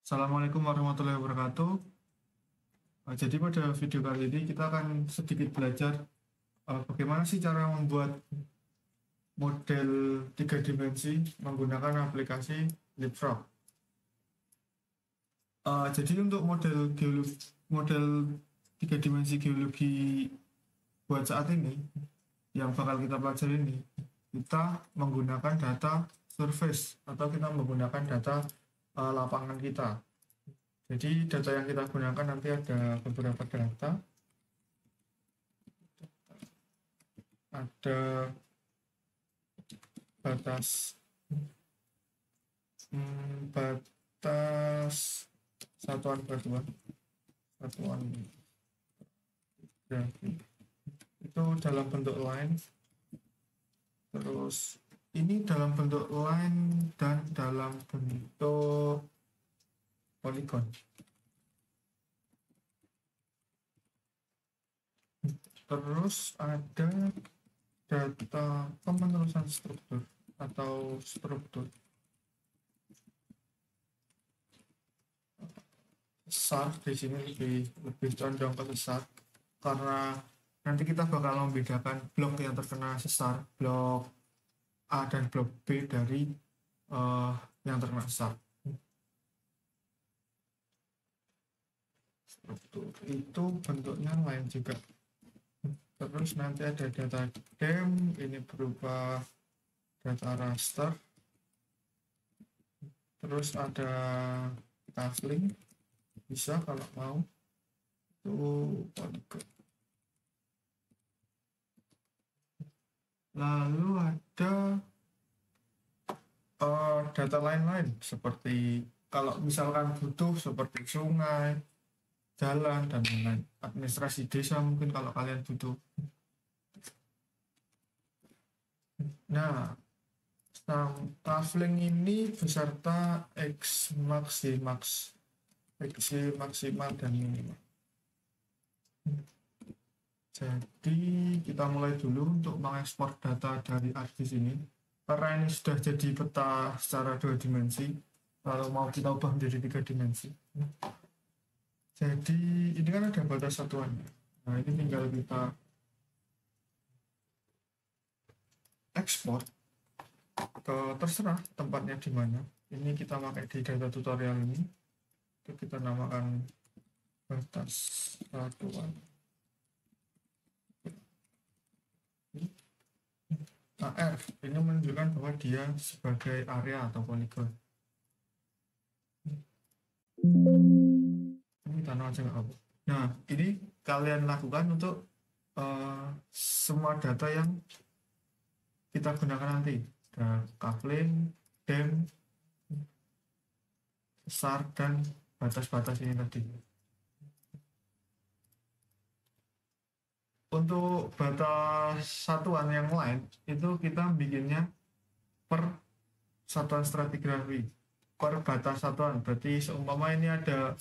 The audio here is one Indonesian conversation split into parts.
Assalamualaikum warahmatullahi wabarakatuh. Jadi pada video kali ini kita akan sedikit belajar bagaimana sih cara membuat model 3 dimensi menggunakan aplikasi Leapfrog. Jadi untuk model 3 dimensi geologi buat saat ini yang bakal kita pelajari ini, kita menggunakan data surface atau kita menggunakan data lapangan kita. Jadi data yang kita gunakan nanti ada beberapa data, ada batas satuan batuan, satuan geografi itu dalam bentuk line, terus ini dalam bentuk line dan dalam bentuk polygon. Terus ada data pemenerusan struktur atau struktur sesar. Di sini lebih condong ke sesar karena nanti kita bakal membedakan blok yang terkena sesar, blok A dan blok B dari yang terkena sesar. Struktur itu bentuknya lain juga. Terus nanti ada data DEM, ini berupa data raster. Terus ada kaveling, bisa kalau mau, itu polygon. Lalu ada data lain-lain seperti kalau misalkan butuh seperti sungai, jalan, dan lain-lain. Administrasi desa mungkin kalau kalian butuh. Nah, kaveling ini beserta X maksimal dan minimal. Jadi kita mulai dulu untuk mengekspor data dari ArcGIS ini. Karena ini sudah jadi peta secara 2 dimensi, lalu mau kita ubah menjadi 3 dimensi. Jadi ini kan ada batas satuannya. Nah, ini tinggal kita ekspor ke terserah tempatnya di mana. Ini kita pakai di data tutorial ini. Itu kita namakan batas satuan. AR ini menunjukkan bahwa dia sebagai area atau poligon. Ini tanah aja nggak apa. Nah, ini kalian lakukan untuk semua data yang kita gunakan nanti. Ada kaveling, DEM, sesar, dan batas-batas ini tadi. Untuk batas satuan yang lain, itu kita bikinnya per satuan stratigrafi, per batas satuan. Berarti seumpama ini ada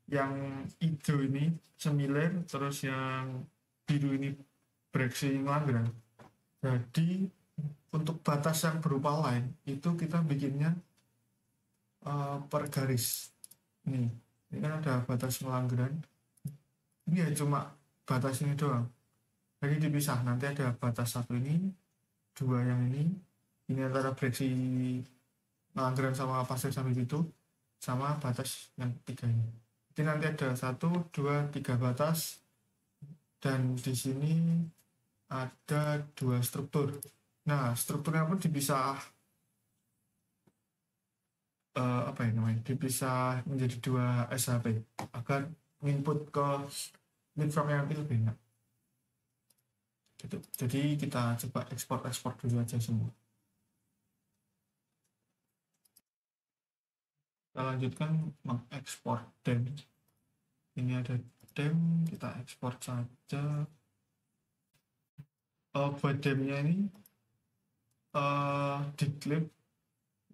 yang hijau ini semilir, terus yang biru ini breksi Lagrange. Jadi untuk batas yang berupa line itu kita bikinnya per garis. Ini kan ada batas Lagrange. Ini ya cuma batas ini doang. Jadi dipisah, nanti ada batas satu ini, dua yang ini antara breksi Lagrange sama pasir sampai itu, sama batas yang tiga ini. Jadi nanti ada 1, 2, 3 batas, dan di sini ada 2 struktur. Nah, strukturnya pun dipisah dipisah menjadi 2 SHP agar input ke Leapfrog yang nanti lebih enak. Gitu. Jadi kita coba ekspor dulu aja semua. Kita lanjutkan mengekspor DEM. Ini ada DEM, kita ekspor saja. Buat DEM-nya ini diklip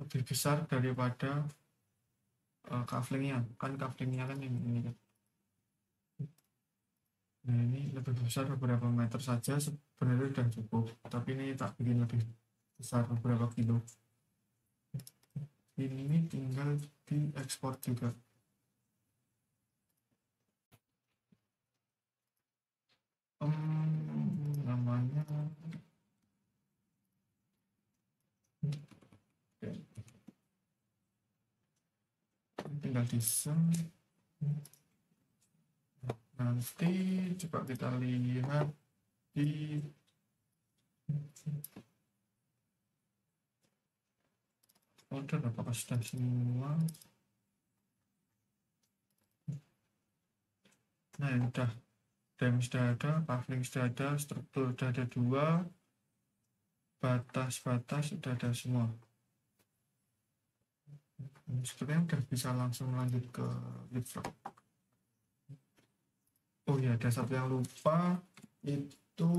lebih besar daripada kavelingnya. Kan kavelingnya kan ini kan. Nah, ini lebih besar beberapa meter saja sebenarnya sudah cukup, tapi ini tak bikin lebih besar beberapa kilo. Ini tinggal diekspor juga. Namanya tinggal desain. Nanti coba kita lihat di order apakah sudah semua. Nah, yang udah dem sudah ada, kafling sudah ada, struktur sudah ada 2, batas-batas sudah ada semua. Sepertinya udah bisa langsung lanjut ke leapfrog. Oh ya, ada satu yang lupa, itu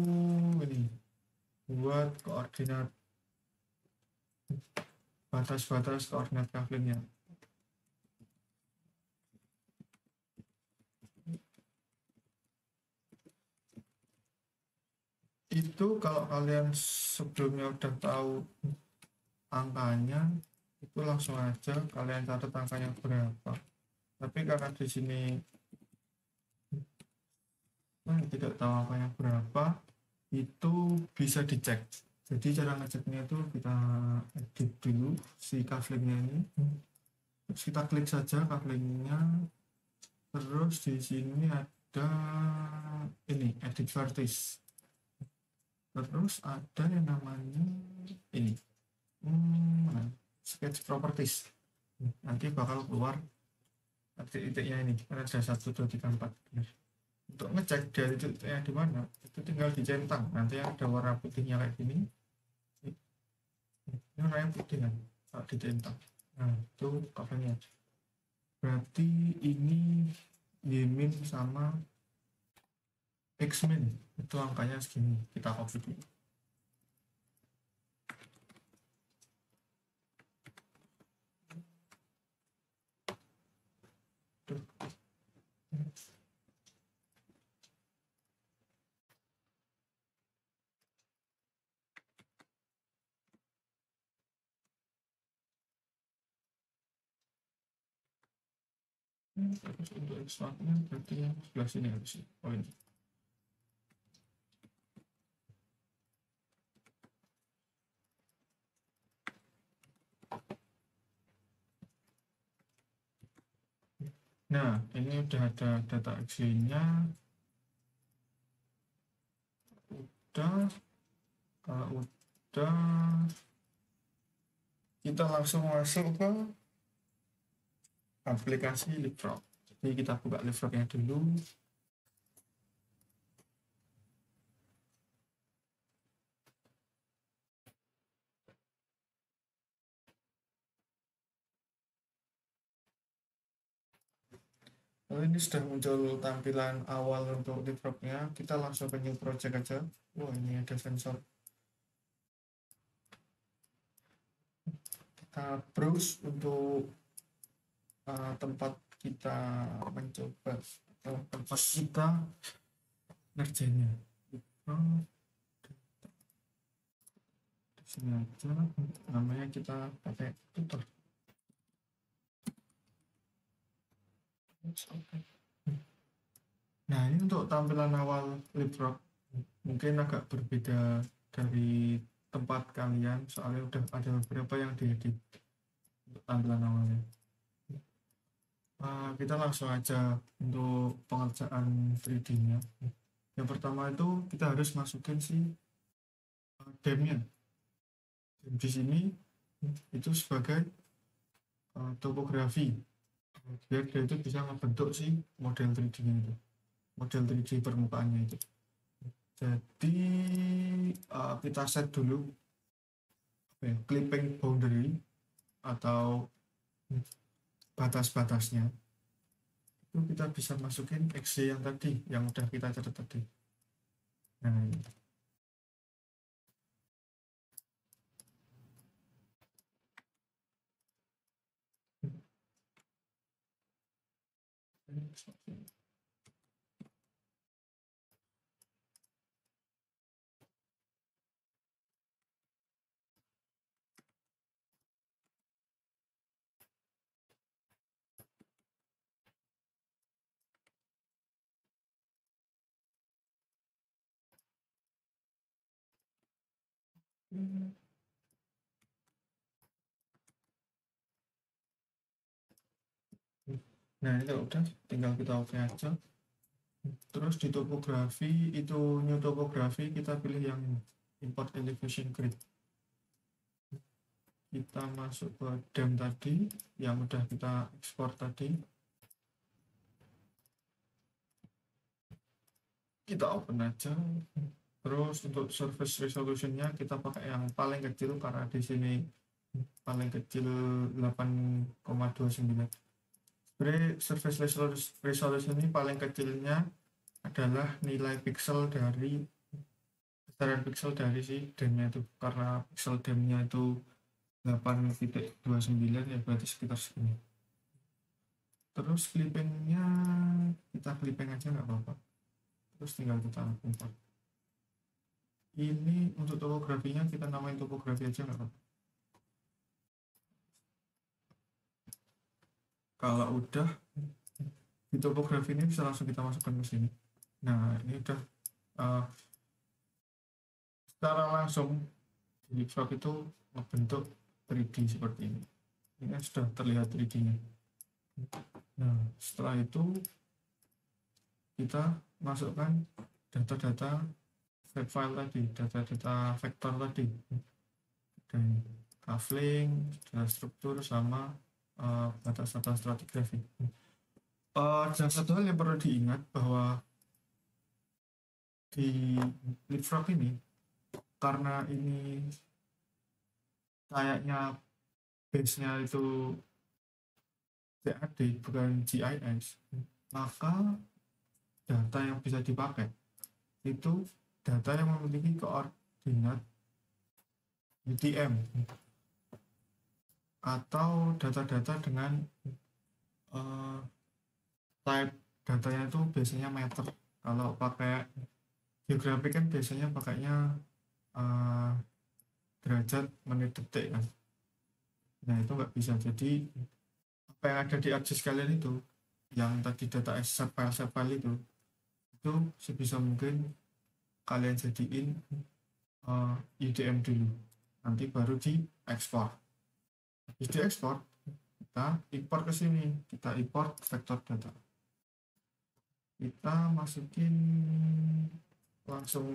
ini buat koordinat batas-batas koordinat kaflingnya. Itu kalau kalian sebelumnya udah tahu angkanya, itu langsung aja kalian catat angkanya berapa. Tapi karena di sini tidak tahu angkanya berapa, itu bisa dicek. Jadi cara ngeceknya itu kita edit dulu si kaflingnya ini, terus kita klik saja kaflingnya, terus di sini ada ini edit vertex, terus ada yang namanya ini sketch properties. Nanti bakal keluar titik-titiknya ini, karena ada 1, 2, 3, 4. Untuk ngecek dari titiknya di mana, itu tinggal dicentang. Nanti ada warna putihnya kayak gini, ini warna putih kan, kalau dicentang. Nah, itu covernya. Berarti ini Y-min sama X-min, itu angkanya segini. Kita copy dulu. Terus untuk extract-nya berarti yang sebelah sini harusnya. Oh ini. Nah, ini udah ada data Excel-nya. Udah, kalau udah, kita langsung masuk ke aplikasi Leapfrog. Jadi kita buka Leapfrog-nya dulu. Kalau ini sudah muncul tampilan awal untuk Leapfrog-nya, kita langsung ke new project aja. Wah, ini ada sensor. Kita browse untuk tempat kita mencoba tempat kita ngerjainnya. Di sini aja, namanya kita pakai tutor. Nah, ini untuk tampilan awal Leapfrog mungkin agak berbeda dari tempat kalian, soalnya udah ada beberapa yang diedit untuk tampilan awalnya. Kita langsung aja untuk pengerjaan 3D-nya. Yang pertama itu kita harus masukin si dem-nya. Di sini itu sebagai topografi, biar dia itu bisa membentuk si model 3D-nya itu, model 3D permukaannya itu. Jadi kita set dulu clipping boundary atau batas-batasnya. Itu kita bisa masukin XY yang tadi, yang udah kita catat tadi. Nah, ini. Nah ini kalau udah tinggal kita oke aja. Terus di topografi itu new topografi kita pilih yang import elevation grid. Kita masuk ke DEM tadi yang udah kita ekspor tadi. Kita open aja. Terus untuk surface resolutionnya kita pakai yang paling kecil karena di sini paling kecil 8,29. Sebenarnya surface resolution ini paling kecilnya adalah nilai pixel dari besaran pixel dari si DEM-nya itu, karena pixel DEM-nya itu 8,29 ya berarti sekitar segini. Terus clippingnya kita clipping aja nggak apa-apa, terus tinggal kita import. Ini untuk topografinya kita namain topografi aja nggak apa-apa. Kalau udah di topografi ini bisa langsung kita masukkan ke sini. Nah ini udah secara langsung di Leapfrog itu membentuk 3D seperti ini. Ini sudah terlihat 3D-nya. Nah setelah itu kita masukkan data-data file tadi, data-data vektor tadi, dan kafling, data struktur, sama batas-batas stratigrafi. Dan satu hal yang perlu diingat bahwa di Leapfrog ini, karena ini kayaknya base-nya itu CAD bukan GIS, maka data yang bisa dipakai itu data yang memiliki koordinat UTM atau data-data dengan type datanya itu biasanya meter. Kalau pakai geografi kan biasanya pakainya derajat, menit, detik kan. Nah itu nggak bisa. Jadi apa yang ada di ArcGIS kalian itu, yang tadi data set file itu sebisa mungkin kalian jadiin UTM dulu, nanti baru diekspor. Habis diekspor kita import ke sini, kita import vektor data, kita masukin langsung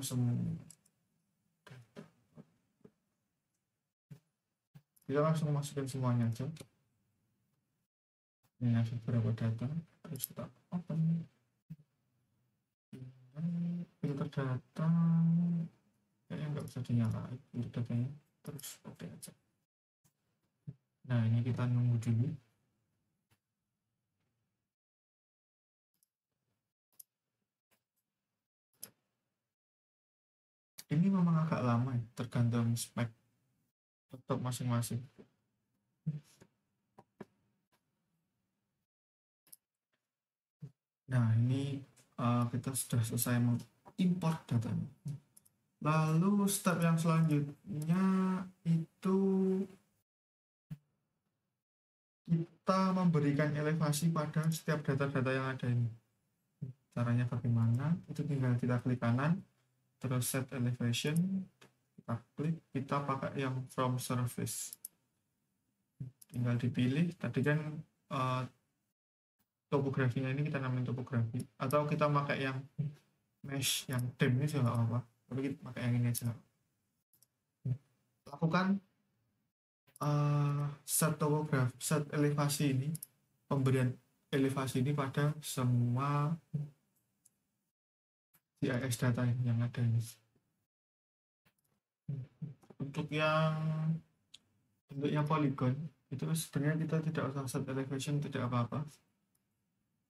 kita langsung masukin semuanya aja. Ini ada beberapa data, terus kita open filter data, kayaknya nggak bisa dinyalain filter datanya, terus oke aja. Nah ini kita nunggu dulu. Ini memang agak lama ya, tergantung spek laptop masing-masing. Nah ini kita sudah selesai mengimport datanya. Lalu step yang selanjutnya itu kita memberikan elevasi pada setiap data-data yang ada ini. Caranya bagaimana? Itu tinggal kita klik kanan, terus set elevation, kita klik, kita pakai yang from surface. Tinggal dipilih, tadi kan topografinya ini kita namain topografi, atau kita pakai yang mesh, yang DEM ini juga apa-apa, tapi kita pakai yang ini aja. Lakukan set elevasi ini, pemberian elevasi ini pada semua GIS data yang ada ini. Untuk yang bentuknya polygon itu sebenarnya kita tidak usah set elevation, tidak apa-apa,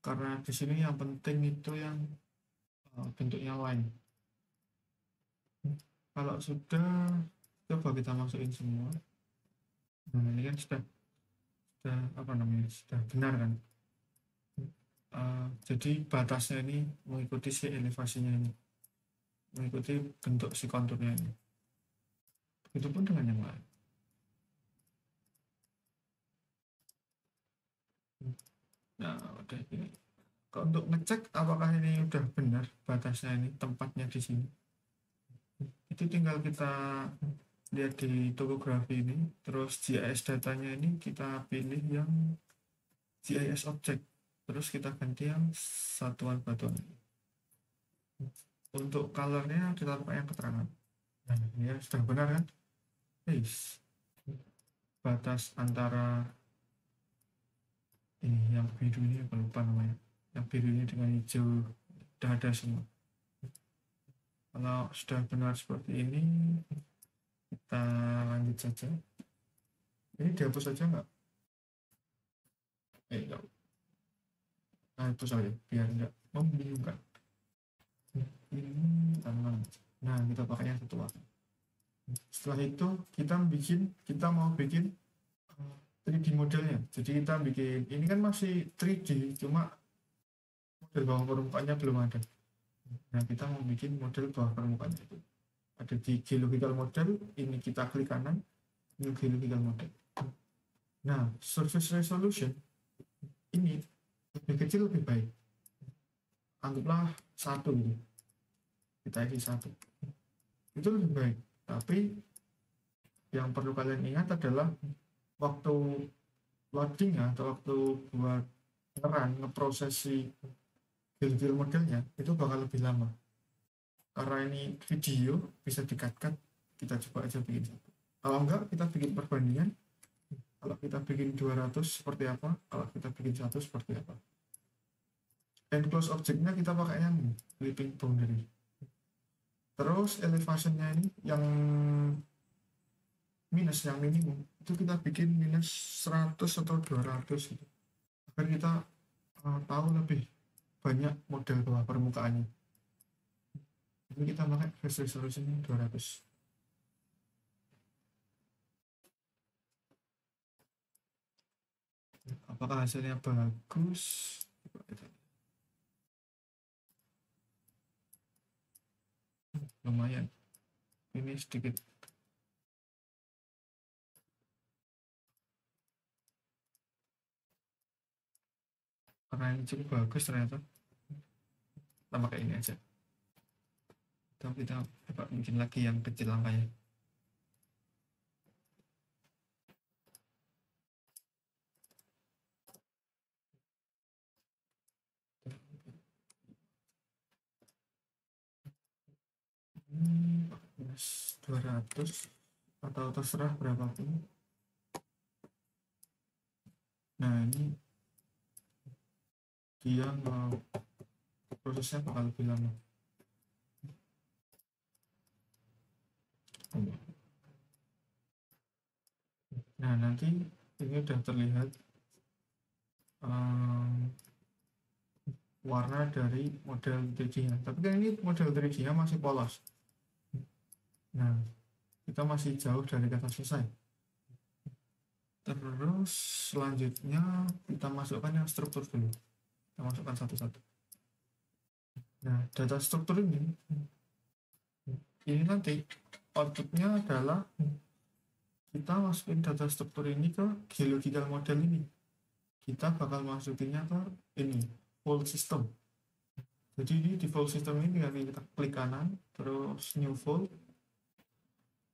karena di sini yang penting itu yang bentuknya line. Kalau sudah, coba kita masukin semua. Nah ini kan sudah apa namanya, sudah benar kan. Jadi batasnya ini mengikuti si elevasinya ini, mengikuti bentuk si konturnya ini. Begitupun dengan yang lain. Nah udah ini. Untuk ngecek apakah ini udah benar batasnya ini, tempatnya di sini, itu tinggal kita lihat di topografi ini, terus GIS datanya ini kita pilih yang GIS object, terus kita ganti yang satuan batuan. Untuk colornya kita pakai yang keterangan. Nah, ini ya sudah benar kan? Yes. Batas antara ini yang biru ini apa lupa namanya, yang biru ini dengan hijau sudah ada semua. Kalau sudah benar seperti ini, kita lanjut saja. Ini dihapus saja nggak? Enggak. Nah, itu saja biar nggak membingungkan. Ini tangan. Nah, kita pakai yang satu warna. Setelah itu kita mau bikin 3D modelnya. Jadi kita bikin, ini kan masih 3D, cuma model bawah permukaannya belum ada. Nah, kita mau bikin model bawah permukaannya itu. Ada di geological model, ini kita klik kanan, new geological model. Nah, surface resolution ini lebih kecil lebih baik. Anggaplah 1 gitu. Kita isi 1. Itu lebih baik. Tapi yang perlu kalian ingat adalah waktu loading atau waktu buat ngeproses si geological modelnya itu bakal lebih lama. Karena ini video bisa di-cut-cut, kita coba aja bikin 1. Kalau enggak, kita bikin perbandingan. Kalau kita bikin 200 seperti apa, kalau kita bikin 1 seperti apa. Enclosed object-nya kita pakai yang clipping boundary. Terus elevation-nya ini yang minus, yang minimum itu kita bikin minus 100 atau 200 gitu. Agar kita tahu lebih banyak model bawah permukaannya. Ini kita pakai face resolution 200. Apakah hasilnya bagus? Lumayan. Ini sedikit. Karena ini cukup bagus ternyata. Kita pakai ini aja. Tapi kita coba bikin lagi yang kecil angkanya. Minus 200 atau terserah berapapun. Nah, ini dia prosesnya bakal lebih lama. Nah, nanti ini udah terlihat warna dari model 3D-nya. Tapi kan ini model 3D-nya masih polos. Nah, kita masih jauh dari kata selesai. Terus selanjutnya kita masukkan yang struktur dulu. Kita masukkan satu-satu. Nah, data struktur ini nanti outputnya adalah kita masukin data struktur ini ke geological model ini. Kita bakal masukinnya ke ini, full system. Jadi ini di full system ini tinggal kita klik kanan, terus new fold,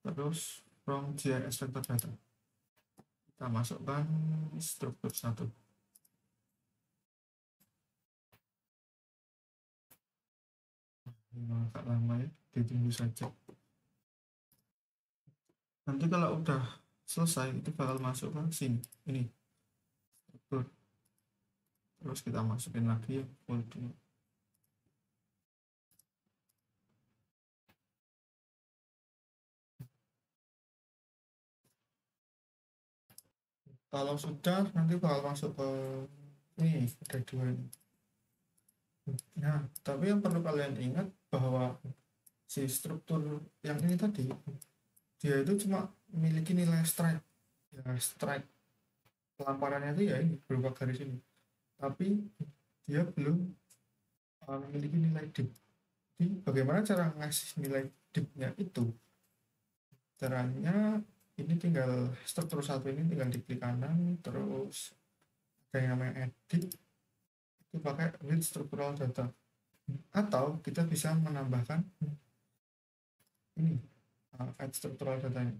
terus from GIS vector data. Kita masukkan struktur 1. Ini agak lama ya, ditunggu saja. Nanti kalau udah selesai itu bakal masuk ke sini, ini struktur. Terus kita masukin lagi ya fold 2. Kalau sudah nanti bakal masuk ke ini, ada 2 ini. Nah, tapi yang perlu kalian ingat bahwa si struktur yang ini tadi dia itu cuma memiliki nilai strike. Ya, strike pelamparannya itu ya ini berupa garis ini. Tapi dia belum memiliki nilai dip. Jadi bagaimana cara ngasih nilai dipnya itu? Caranya ini tinggal struktur 1 ini tinggal diklik kanan, terus ada yang namanya edit, itu pakai with structural data. Atau kita bisa menambahkan ini add structural data ini.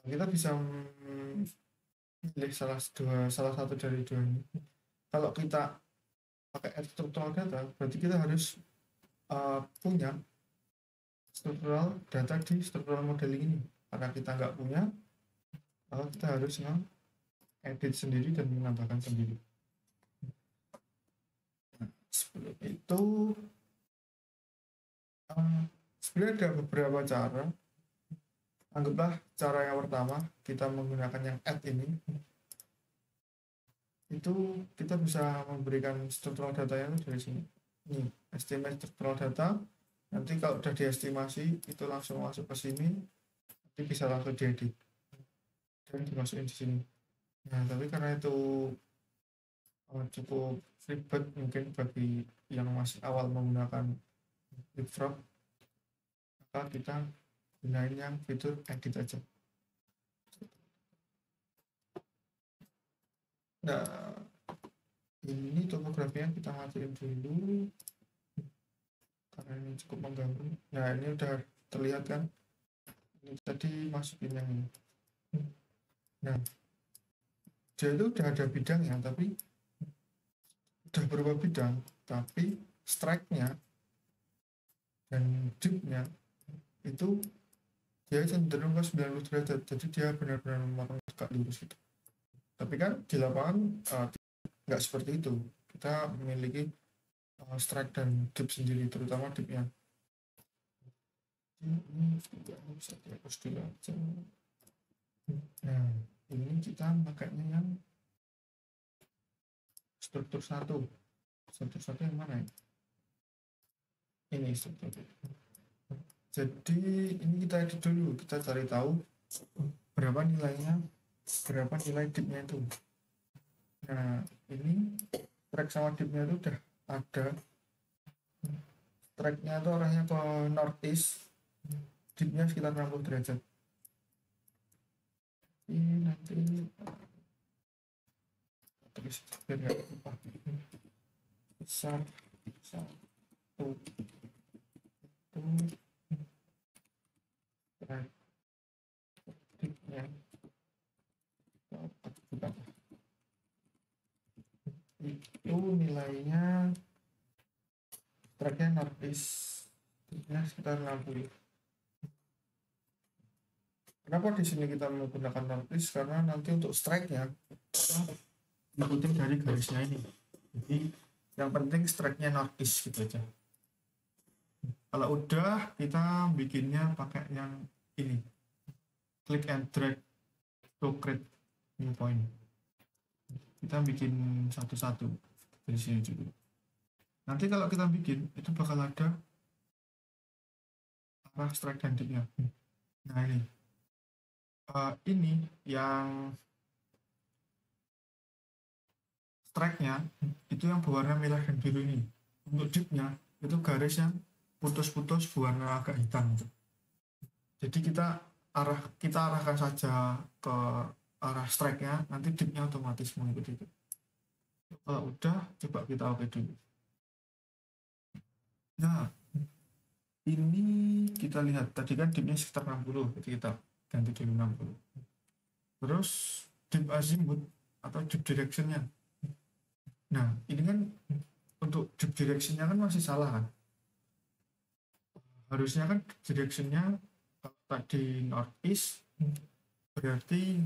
Kita bisa pilih salah satu dari dua ini. Kalau kita pakai add structural data, berarti kita harus punya structural data di structural modeling ini. Karena kita nggak punya, maka kita harus edit sendiri dan menambahkan sendiri. Nah, sebelum itu sebenarnya ada beberapa cara. Anggaplah cara yang pertama, kita menggunakan yang add ini. Itu kita bisa memberikan structural datanya dari sini. Ini estimate structural data. Nanti kalau udah diestimasi, itu langsung masuk ke sini. Nanti bisa langsung diedit dan dimasukin di sini. Nah, tapi karena itu cukup ribet mungkin bagi yang masih awal menggunakan Leapfrog, maka kita gunain yang fitur edit aja. Nah, ini topografinya kita matiin dulu karena ini cukup mengganggu. Nah, ini udah terlihat kan, ini tadi masukin yang ini. Nah, dia itu udah ada bidangnya, tapi udah berubah bidang, tapi strike-nya dan dip-nya itu dia cenderung ke 90 derajat, jadi dia benar-benar memotong tegak lurus gitu. Tapi kan di lapangan nggak seperti itu, kita memiliki strike dan dip sendiri, terutama dip-nya. Ini juga bisa dihapus dulu aja. Nah, ini kita pakainya yang struktur satu yang mana ya? Ini struktur. Jadi ini kita edit dulu, kita cari tahu berapa nilainya, berapa nilai dipnya itu. Nah, ini track sama dipnya itu udah ada. Tracknya itu arahnya ke northeast, dipnya sekitar 60 derajat. Ini nanti tulis biar nggak lupa. Besar satu itu track dipnya itu nilainya tracknya northeast, dipnya sekitar 60. Kenapa di sini kita menggunakan northeast? Karena nanti untuk strike-nya ikutin dari garisnya ini. Jadi yang penting strike-nya northeast gitu aja. Kalau udah, kita bikinnya pakai yang ini, click and drag to create new point. Kita bikin satu-satu dari sini juga. Nanti kalau kita bikin, itu bakal ada arah strike dan dip-nya. Nah ini yang strike-nya itu yang berwarna merah dan biru ini. Untuk dip-nya itu garis yang putus-putus berwarna agak hitam. Jadi kita arahkan saja ke arah strike-nya, nanti dip-nya otomatis mengikuti itu. Kalau udah, coba kita oke dulu. Nah, ini kita lihat tadi kan dip-nya sekitar 60, jadi kita ganti dulu 60. Terus dip azimuth atau dip direction-nya. Nah, ini kan untuk dip direction-nya kan masih salah kan? Harusnya kan direction-nya tadi northeast, berarti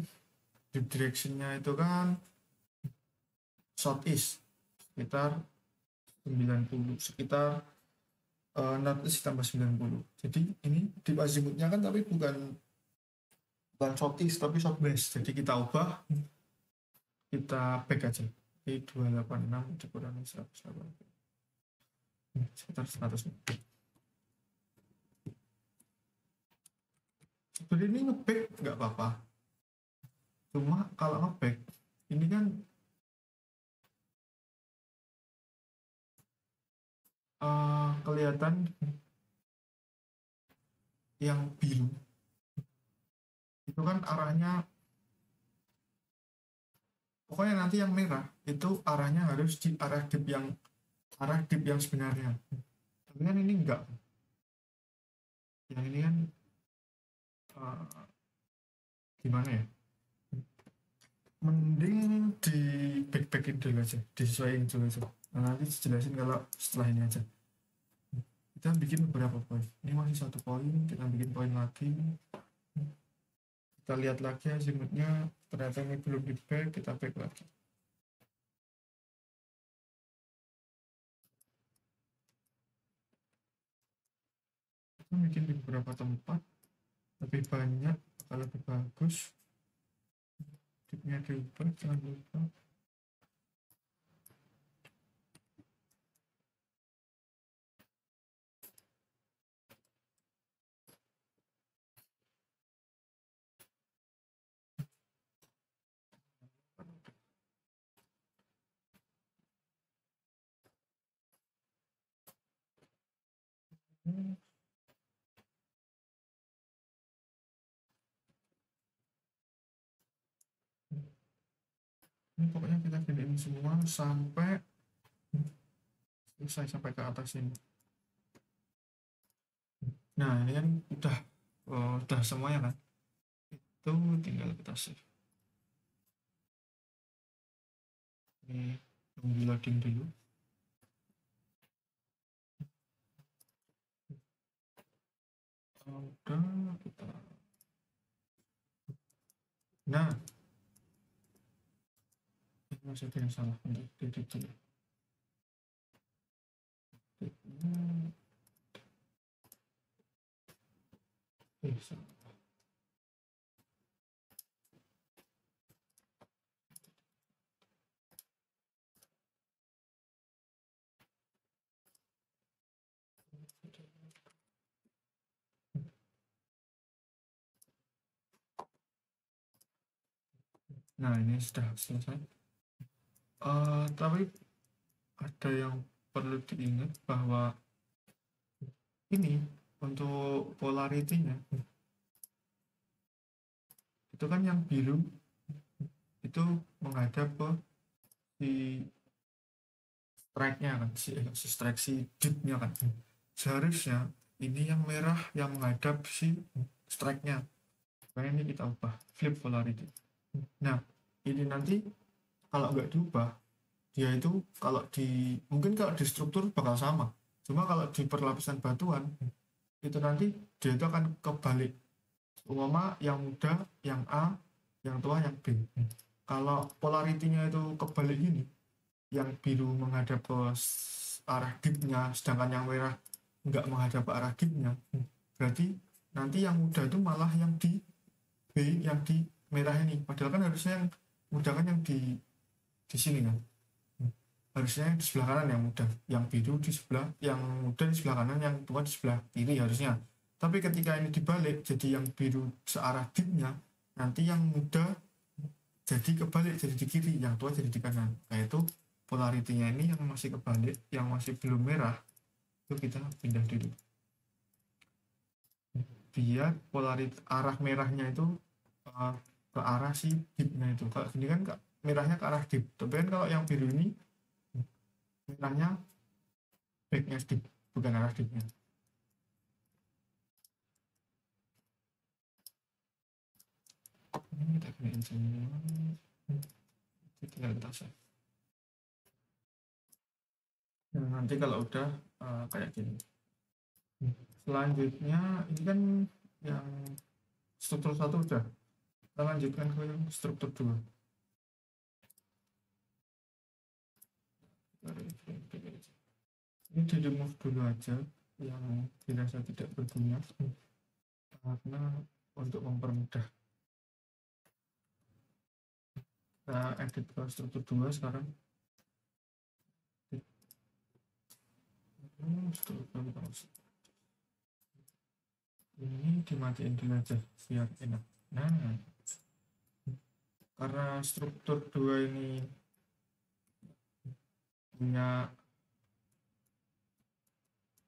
dip direction-nya itu kan southeast, sekitar 90, sekitar northeast tambah 90. Jadi ini dip azimuthnya kan tapi bukan southeast tapi southwest. Jadi kita ubah, kita back aja. Jadi 286 dikurangi 180. Sekitar 100. Sebenarnya ini ngeback nggak apa-apa. Cuma kalau ngeback ini kan kelihatan yang biru itu kan arahnya, pokoknya nanti yang merah itu arahnya harus di arah dip yang sebenarnya. Tapi kan ini enggak, yang ini kan gimana ya, mending di back-backin dulu aja, disesuaikan dulu aja. Nah, nanti jelasin kalau setelah ini aja. Kita bikin beberapa poin, ini masih satu poin, kita bikin poin lagi, kita lihat lagi azimutnya, ternyata ini belum di back, kita back lagi. Kita bikin di beberapa tempat lebih banyak bakal lebih bagus. Tipnya diubah, jangan lupa. Ini pokoknya kita gedein semua sampai selesai, sampai ke atas ini. Nah ini kan udah semuanya kan, itu tinggal kita save. Ini tunggu loading dulu. Udah kita, nah ini masih ada yang salah, untuk edit dulu. Salah. Nah ini sudah selesai. Tapi ada yang perlu diingat bahwa ini untuk polarity-nya itu kan yang biru itu menghadap ke si strike-nya kan, si strike, si dip-nya kan. Seharusnya ini yang merah yang menghadap si strike-nya. Makanya ini kita ubah, flip polarity. Nah ini nanti kalau nggak diubah, dia itu mungkin kalau di struktur bakal sama, cuma kalau di perlapisan batuan itu nanti dia itu akan kebalik. Umpama yang muda yang A, yang tua yang B. Kalau polaritinya itu kebalik gini, yang biru menghadap ke arah dipnya, sedangkan yang merah nggak menghadap ke arah dipnya, berarti nanti yang muda itu malah yang di B, yang di merah ini. Padahal kan harusnya yang muda kan yang di sini kan, harusnya di sebelah kanan yang muda, yang biru di sebelah, yang muda di sebelah kanan, yang tua di sebelah kiri harusnya. Tapi ketika ini dibalik, jadi yang biru searah dipnya, nanti yang muda jadi kebalik, jadi di kiri, yang tua jadi di kanan. Nah itu polaritinya ini yang masih kebalik, yang masih belum merah, itu kita pindah dulu. Biar arah merahnya itu ke arah si dipnya itu. Kalau gini kan merahnya ke arah dip, tapi kan kalau yang biru ini merahnya backnya dip, bukan arah dipnya. Ini kita gunain semua, itu tinggal kita save. Nah, nanti kalau udah kayak gini, selanjutnya ini kan yang struktur 1 udah, kita lanjutkan ke yang struktur 2. Ini di remove dulu aja yang dirasa tidak berguna, karena untuk mempermudah. Kita edit ke struktur 2 sekarang. Ini dimatiin dulu aja biar enak. Nah, karena struktur 2 ini punya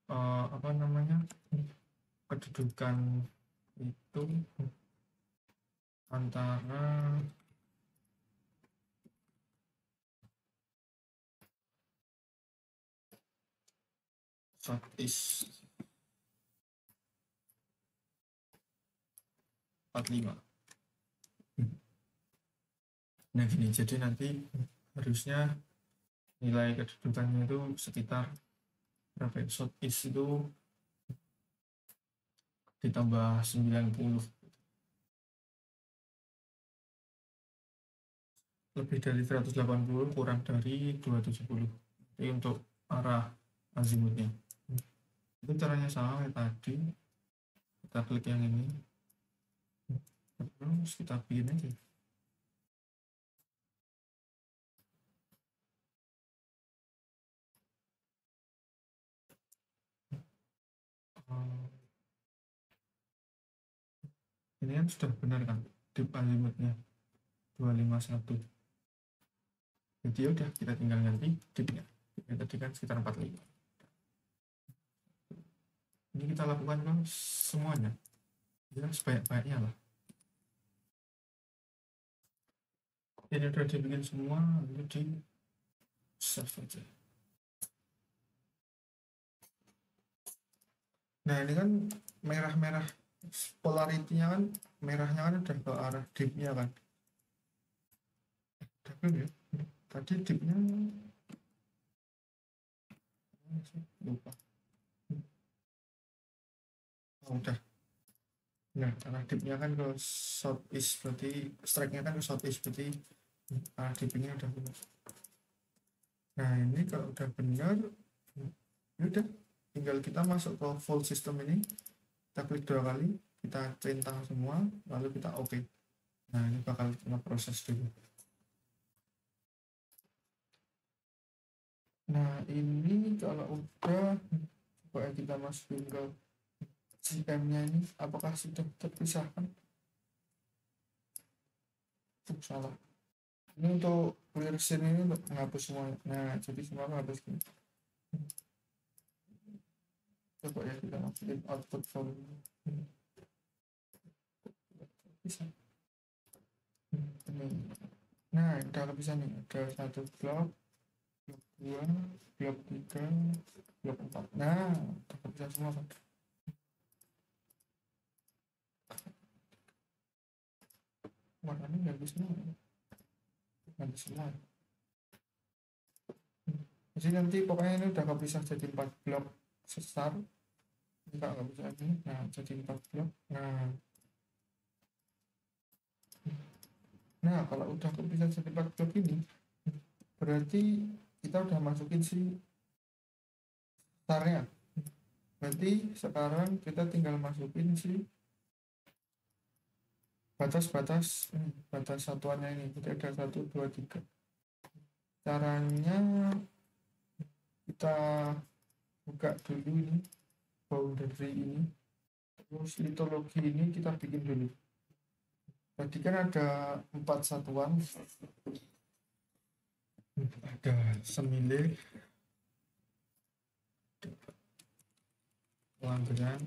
apa namanya, kedudukan itu antara Southeast 45. Nah gini, jadi nanti harusnya nilai kedudukannya itu sekitar berapa ya? Southeast itu ditambah 90, lebih dari 180 kurang dari 270. Jadi untuk arah azimutnya itu caranya sama kayak tadi, kita klik yang ini terus kita bikin aja. Ini kan sudah benar kan dip azimutnya 251, jadi ya udah kita tinggal ganti dipnya. Dipnya tadi kan sekitar 45. Ini kita lakukan kan semuanya ya, sebanyak-banyaknya lah. Ini udah dibikin semua, lalu di save aja. Nah ini kan merah-merah, polaritinya kan merahnya kan udah ke arah dipnya kan. Udah belum ya? Tadi dipnya lupa. Oh, udah. Nah, arah dipnya kan ke southeast, berarti strike-nya kan ke southeast, berarti arah dipnya udah benar. Nah ini kalau udah benar, ya udah tinggal kita masuk ke full system ini, kita klik 2 kali, kita centang semua, lalu kita oke. Nah ini bakal kita proses dulu. Nah ini kalau udah, coba kita masukin ke CM-nya ini, apakah sudah terpisahkan? Salah. Ini untuk clear scene ini untuk menghapus semuanya. Nah jadi semua menghapus ini. Coba ya kita masukin output volume. Bisa. Nah udah bisa nih, ada satu blok, blok 2, blok 3, blok 4. Nah udah bisa semua kan. Warnanya nggak bisa semua, nggak bisa semua. Jadi nanti pokoknya ini udah kepisah jadi 4 blok sesar. Enggak bisa ini. Nah jadi 4 blok. Nah kalau udah kepisah jadi 4 blok ini, berarti kita udah masukin si sesarnya. Berarti sekarang kita tinggal masukin si batas-batas batas satuannya ini. Jadi ada 1, 2, 3. Caranya kita buka dulu ini boundary ini, terus litologi ini kita bikin dulu. Tadi kan ada 4 satuan, ada semile, pelanggaran,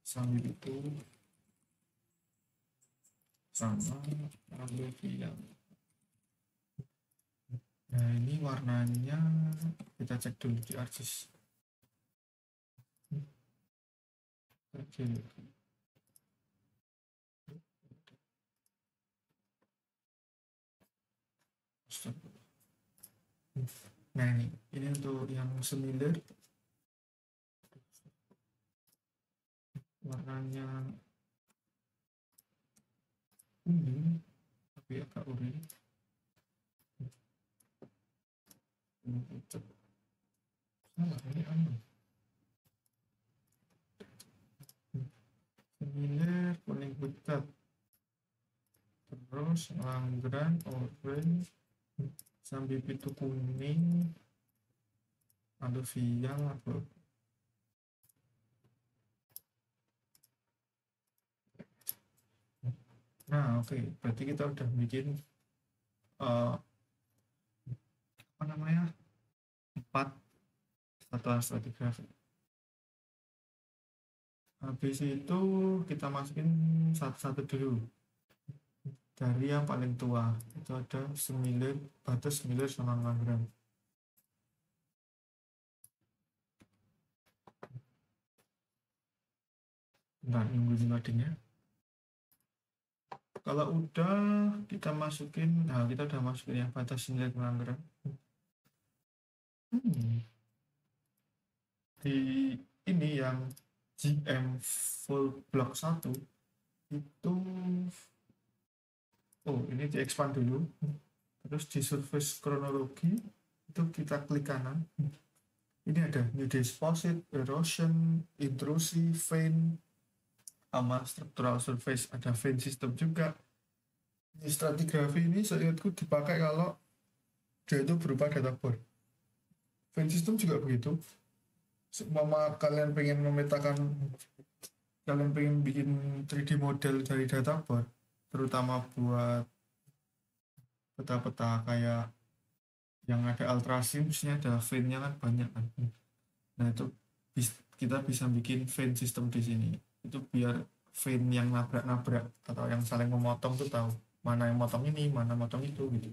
sambil itu sama ambil yang. Nah ini warnanya kita cek dulu di ArcGIS. Oke. Nah ini untuk yang semilir, warnanya kuning tapi agak oranye. Salah ini aman. Semilir kuning pucat, terus langgaran orange, sambil itu kuning, ada vial apa. Nah oke, berarti kita udah bikin apa namanya 4 satuan stratigrafi. Habis itu kita masukin satu-satu dulu. Dari yang paling tua itu ada semilir, batas semilir sama langgaran. Bentar, nunggu loadingnya. Kalau udah kita masukin, nah kita udah masukin yang batas nilai pelanggaran. Di ini yang GM full block 1 itu, oh ini di expand dulu, terus di surface kronologi itu kita klik kanan, ini ada new deposit, erosion, intrusi, vein, sama structural surface, ada vein system juga. Ini stratigraphy ini seingatku dipakai kalau dia itu berupa data board. Vein system juga begitu. Seumpama kalian pengen memetakan, kalian pengen bikin 3D model dari data board, terutama buat peta-peta kayak yang ada ultrasim, misalnya ada vein-nya kan banyak kan. Nah itu kita bisa bikin vein system di sini. Itu biar vein yang nabrak-nabrak atau yang saling memotong tuh tahu mana yang motong ini, mana motong itu gitu.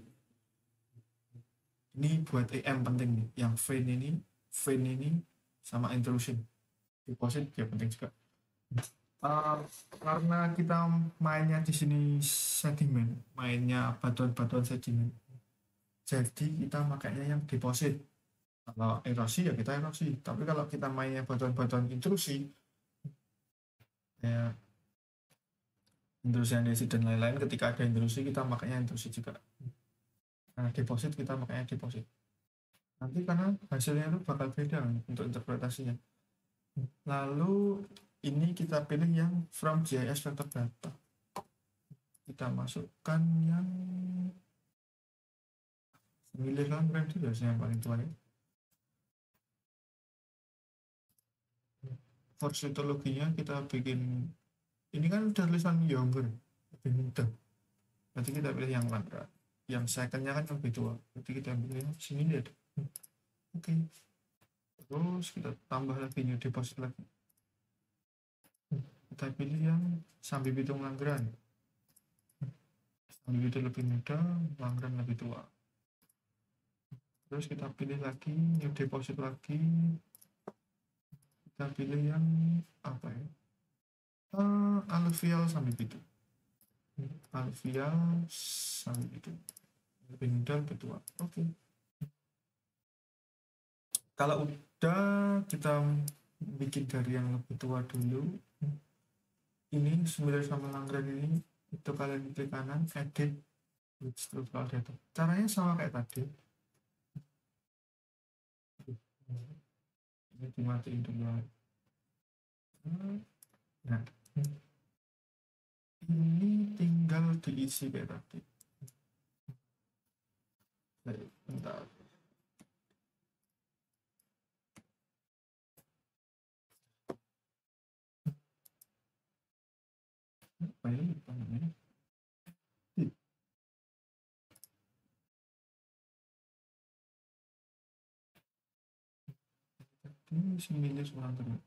Ini buat EM penting nih, yang vein ini sama intrusion. Deposit ya penting juga. Karena kita mainnya di sini sedimen, mainnya batuan-batuan sedimen, jadi kita makanya yang deposit. Kalau erosi ya kita erosi, tapi kalau kita mainnya batuan-batuan intrusi ya intrusi andesit dan lain-lain, ketika ada intrusi kita makanya intrusi juga. Nah deposit kita makanya deposit. Nanti karena hasilnya itu bakal beda untuk interpretasinya. Lalu ini kita pilih yang from GIS vector data, kita masukkan yang milih kan brand itu yang paling tua ya. For cytologinya kita bikin, ini kan udah tulisan younger, lebih muda, berarti kita pilih yang Landra. Yang secondnya kan lebih tua, berarti kita pilih yang sini deh. Oke, terus kita tambah lagi new deposit lagi, kita pilih yang Sambi Bitung Langgran. Sambi Bitung lebih muda, Langgran lebih tua. Terus kita pilih lagi new deposit lagi, kita pilih yang apa ya, alluvial Sambi Bitung. Alluvial Sambi Bitung lebih muda lebih tua. Oke, kalau udah kita bikin dari yang lebih tua dulu, ini sumber sama Langgran ini, itu kalian klik kanan edit with structural data, caranya sama kayak tadi. Ini dimatiin dulu. Nah ini tinggal diisi kayak tadi. Bentar. Apa ini namanya? Ini 9 terus.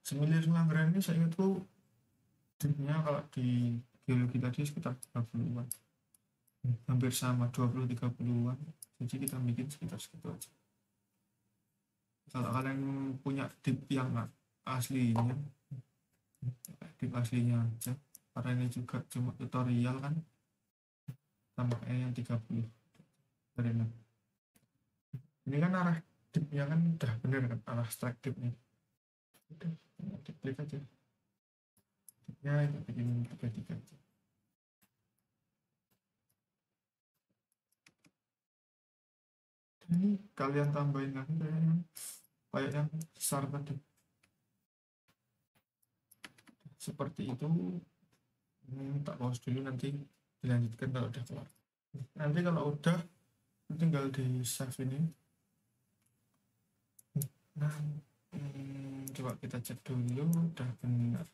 Sembilan ini saya ingatku dipnya kalau di geologi tadi sekitar 30-an, hampir sama 20-30-an, jadi kita bikin sekitar segitu aja. Kalau kalian punya dip yang aslinya, dip aslinya aja, karena ini juga cuma tutorial kan, tambahnya yang 30 dari 6. Ini kan arah dipnya kan udah bener kan, arah strike dipnya udah, diklik aja dipnya, itu bikin 33 aja. Ini kalian tambahin lagi kayak yang besar tadi seperti itu. Tak pause dulu, nanti dilanjutkan kalau udah kelar. Nanti kalau udah tinggal di save ini. Nah coba kita cek dulu udah benar.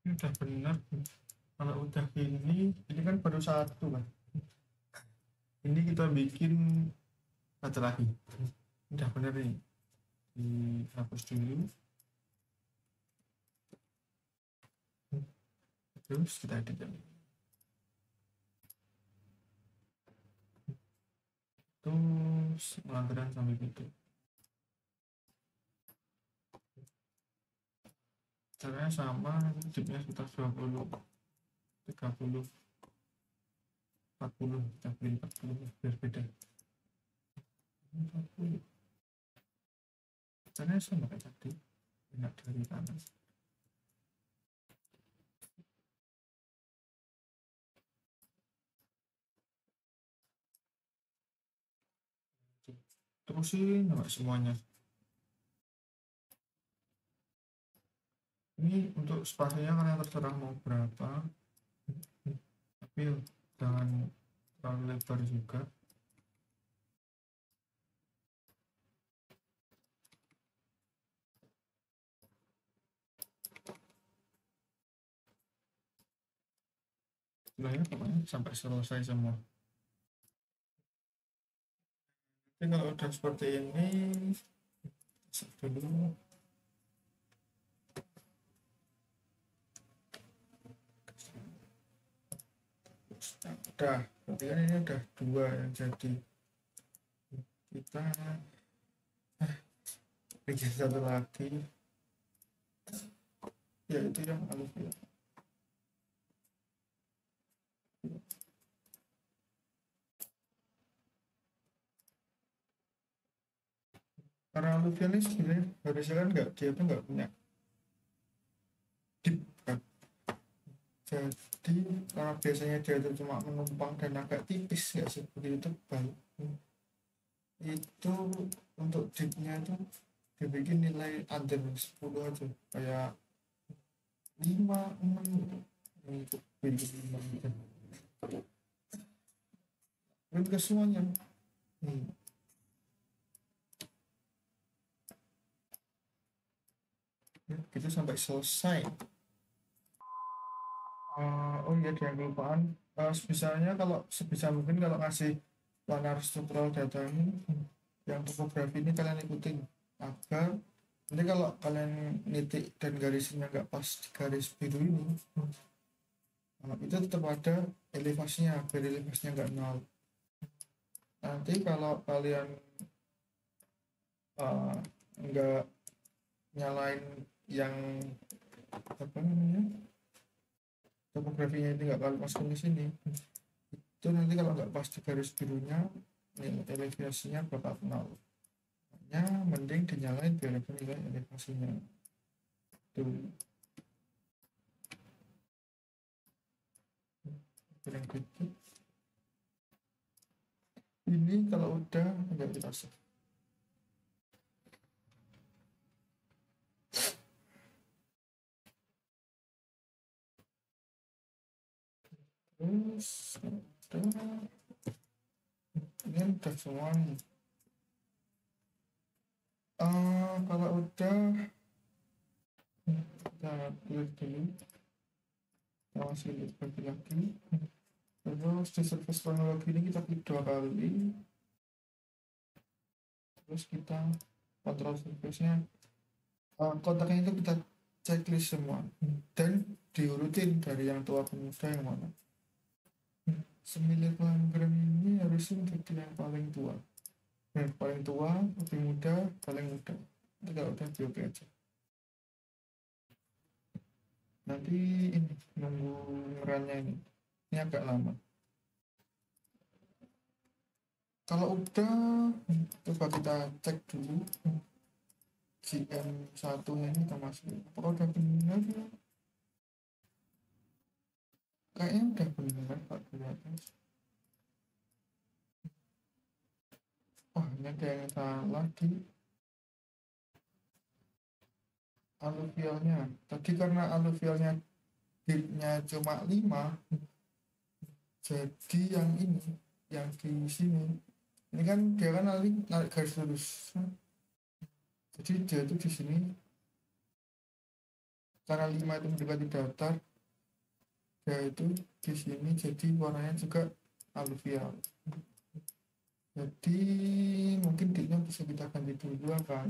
Ini udah benar. Kalau udah ini kan baru satu kan. Ini kita bikin satu lagi. Udah benar nih. Dihapus dulu. Terus kita edit lagi. Terus pelanggaran sampai gitu. Caranya sama, tipnya sekitar 20, 30, 40, kita pilih 40 biar beda. 40. Caranya sama kayak tadi, enak dari kanan. Terusin sampai semuanya. Ini untuk spasinya kalian terserah mau berapa, tapi jangan terlalu lebar juga. Sebenarnya pokoknya sampai selesai semua. Jadi kalau udah seperti ini, dulu. Nah, udah, berarti kan ini udah 2 yang jadi. Kita bikin satu lagi, yaitu yang alluvial. Karena alluvial ini sebenarnya harusnya kan dia tuh nggak punya deep kan. Jadi karena biasanya dia itu cuma menumpang dan agak tipis, nggak seperti itu tebal. Itu untuk deepnya itu dibikin nilai under 10 aja, kayak 5, 6 gitu. Ini untuk bikin 5 gitu. Dan ke semuanya. Ya, gitu sampai selesai. Oh iya, dia kelupaan. Sebisanya kalau sebisa mungkin kalau ngasih planar struktural data ini, yang topografi ini kalian ikutin agar nanti kalau kalian nitik dan garisnya nggak pas di garis biru ini, itu tetap ada elevasinya biar elevasinya nggak nol. Nanti kalau kalian nggak nyalain yang apa namanya topografinya itu nggak kalau masukin ke sini, itu nanti kalau nggak pas di garis birunya elevasinya bakal nol. Makanya mending dinyalain biar ada nilai elevasinya tuh. Yang gitu. Ini kalau udah nggak kita save. Terus ini udah semua nih. Kalau udah kita clear dulu, kita masih bagi lagi. Terus di surface kronologi ini kita klik 2 kali, terus kita kontrol surface-nya. Kontaknya itu kita checklist semua dan diurutin dari yang tua ke muda yang mana. 9 gram ini harusnya menjadi yang paling tua. Paling tua, lebih muda, paling muda. Nanti kalau udah di oke aja. Nanti ini nunggu ngerannya ini agak lama. Kalau udah, coba kita cek dulu GM1 nya ini kita masukin. Apakah udah benar ya? Kayaknya udah benar Pak di atas. Ini ada yang salah di alluvialnya. Tadi karena alluvialnya deepnya cuma 5, jadi yang ini, yang di sini, ini kan dia kan narik garis lurus. Jadi dia tuh di sini karena 5 itu mendekati datar, yaitu di sini jadi warnanya juga aluvial. Jadi mungkin D-nya bisa kita ganti dulu kan,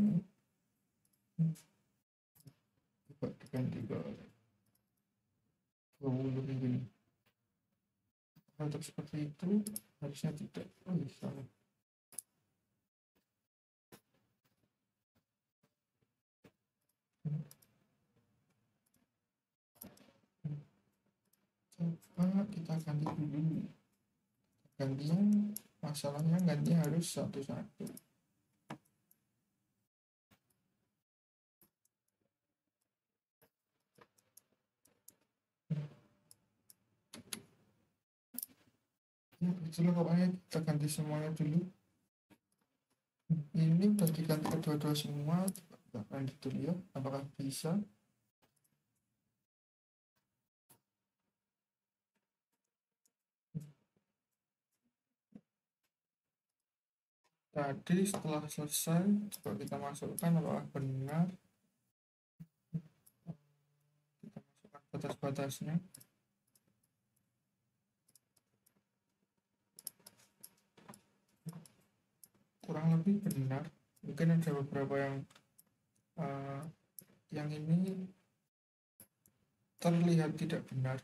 coba diganti ke 20 ini. Untuk seperti itu harusnya tidak, salah. Coba kita ganti dulu. Gantinya, masalahnya ganti harus satu-satu. Ya betul, pokoknya kita ganti semuanya dulu. Ini udah diganti kedua-dua semua. Coba ganti dulu ya, apakah bisa? Tadi setelah selesai, coba kita masukkan apakah benar. Kita masukkan batas-batasnya. Kurang lebih benar. Mungkin ada beberapa yang ini terlihat tidak benar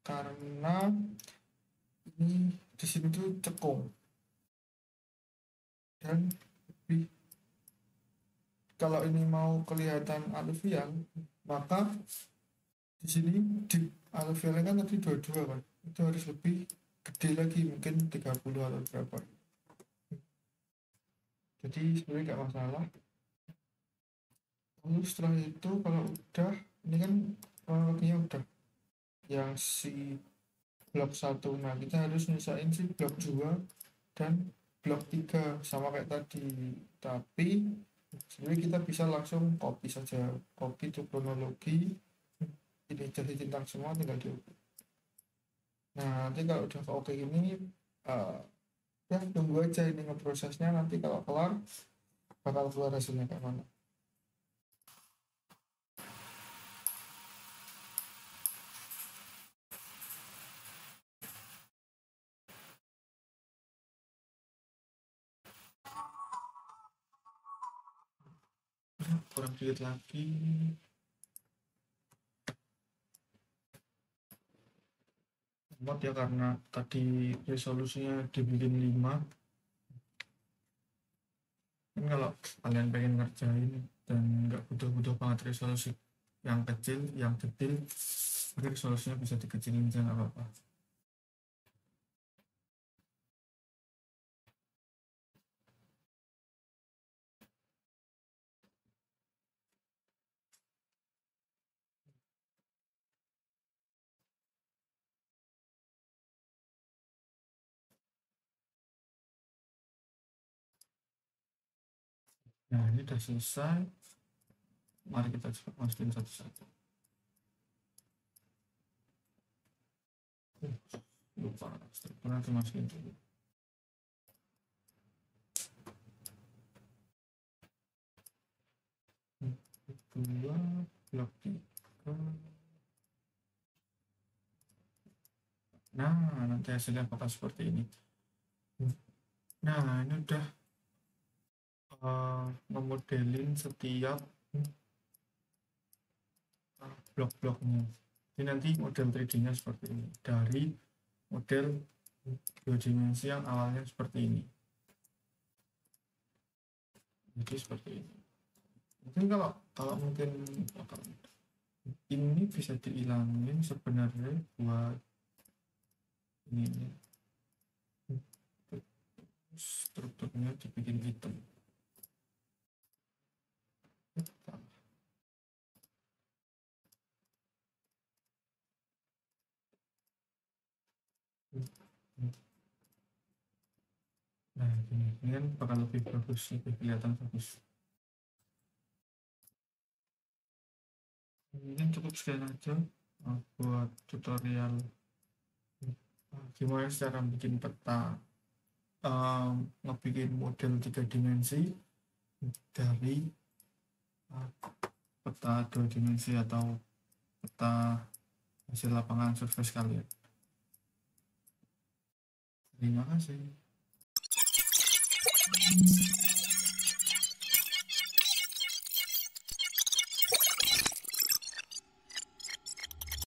karena ini di sini tuh cekung dan lebih, kalau ini mau kelihatan aluvial maka di sini di aluvialnya kan tadi 22 kan, itu harus lebih gede lagi, mungkin 30 atau berapa. Jadi sebenarnya nggak masalah. Lalu setelah itu kalau udah, ini kan kronologinya udah yang si blok 1, nah kita harus nyesain si blok 2 dan blok 3 sama kayak tadi, tapi sebenarnya kita bisa langsung copy saja, copy to kronologi, ini jadi tentang semua tinggal diubah. Nah nanti kalau udah oke ini ya tunggu aja ini ngeprosesnya, nanti kalau kelar bakal keluar hasilnya kayak mana. Kurang dikit lagi. Mod ya, karena tadi resolusinya dibikin 5 kan, kalau kalian pengen ngerjain dan nggak butuh banget resolusi yang kecil, yang detail, mungkin resolusinya bisa dikecilin aja, nggak apa-apa. Nah ini udah selesai, mari kita coba masukin satu-satu. Lupa strukturnya, itu masukin dulu. Dua blok 3. Nah nanti hasilnya apakah seperti ini. Nah ini udah memodelin setiap blok-bloknya. Ini nanti model 3D-nya seperti ini, dari model 2 dimensi yang awalnya seperti ini. Jadi seperti ini. Mungkin kalau mungkin ini bisa dihilangin sebenarnya buat ini strukturnya dibikin hitam. Nah ini kan bakal lebih bagus, lebih kelihatan bagus. Mungkin cukup sekian aja buat tutorial gimana cara bikin peta, ngebikin model 3 dimensi dari peta dua dimensi atau peta hasil lapangan survei kalian. Terima kasih.